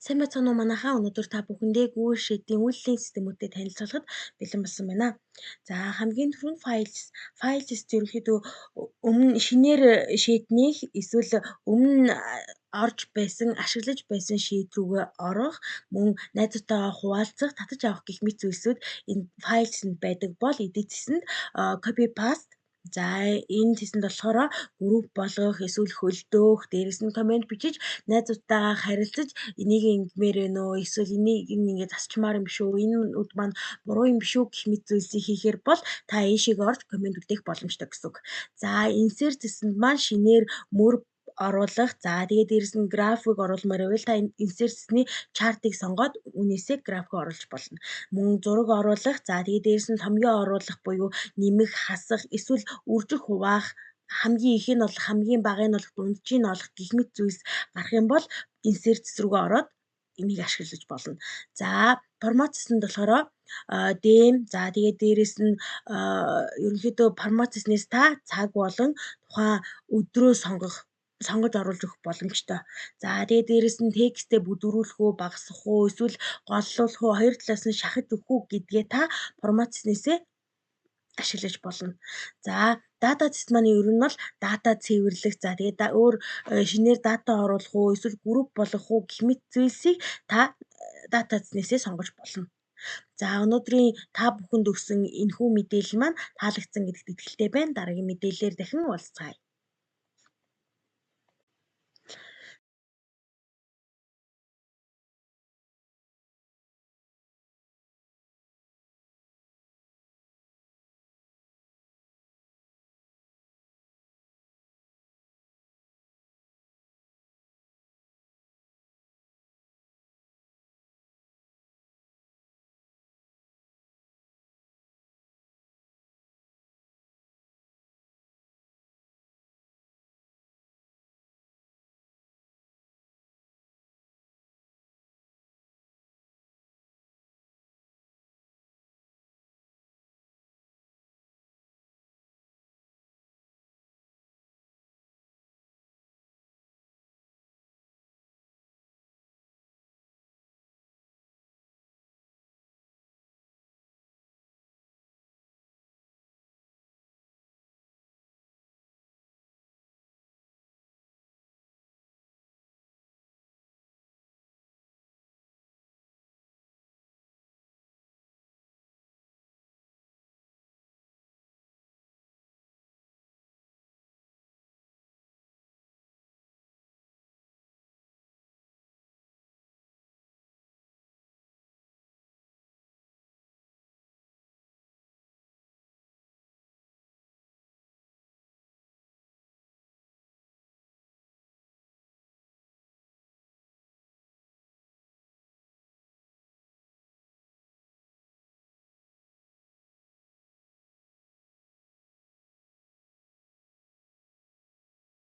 Сайн байцгаана уу манайхаа. Өнөөдөр та бүхэндээ Google Sheet-ийн үйлдвэрлэлийн системүүдтэй танилцуулахад бэлэн болсон байна. За хамгийн түрүүнд Files ерөнхийдөө өмнө шинээр sheet нээх эсвэл өмнө орж байсан, ашиглаж байсан sheet рүүгээ орох, мөн найзуудтайгаа хуваалцах, татаж авах гэх мэт зүйлсүүд энэ Files-д байдаг бол эдийн copy paste. За энэ тэсэнд болохоор групп болгох, эсвэл хөлдөөх, дээрэс нь комент бичиж найзуудтайгаа харилцаж энийг ингэмээр байна уу? Эсвэл энийг ингээд засчмаар юм биш үү? Энэ үд маань буруу юм биш үү гэх мэт зүйлсийг хийхээр бол та ийшээгээ орж комент үлдээх боломжтой гэсэн үг. За insert гэсэнд маань шинээр мөр оруулах. За тэгээд дээрэс нь график оруулмаар байвал та insert-ний чартыг сонгоод үүнээсээ график оруулж болно. Мөн зураг оруулах. За тэгээд дээрэс нь томьёо оруулах буюу нэмэх, хасах, эсвэл үржих, хуваах хамгийн их нь бол хамгийн бага нь бол дунджийг нь олох гэх мэт зүйлс гарах юм бол insert рүүгээ ороод энийг ашиглаж болно. За формат гэсэнд болохоор дэм за тэгээд дээрэс нь ерөнхийдөө формат гэснээс та цаг болон тухайн өдрөө сонгож оруулж өгөх боломжтой. За тэгээд дээрэс нь текстээ бүдүүрүүлэх үү, багасгах уу, эсвэл голлуулах уу, хоёр талаас нь шахаж өгөх үү гэдгээ та формат гэснээсээ ашиглаж болно. За дата тест маань ер нь бол дата цэвэрлэх, за тэгээд өөр шинээр дата оруулах уу, эсвэл групп болгох уу гэх мэт зүйлсийг та дата тест-нээсээ сонгож болно. За өнөөдрийн та бүхэнд өгсөн энэхүү мэдээлэл маань таалагдсан гэдэгт итгэлтэй байна. Дараагийн мэдээллээр дахин уулзцаая.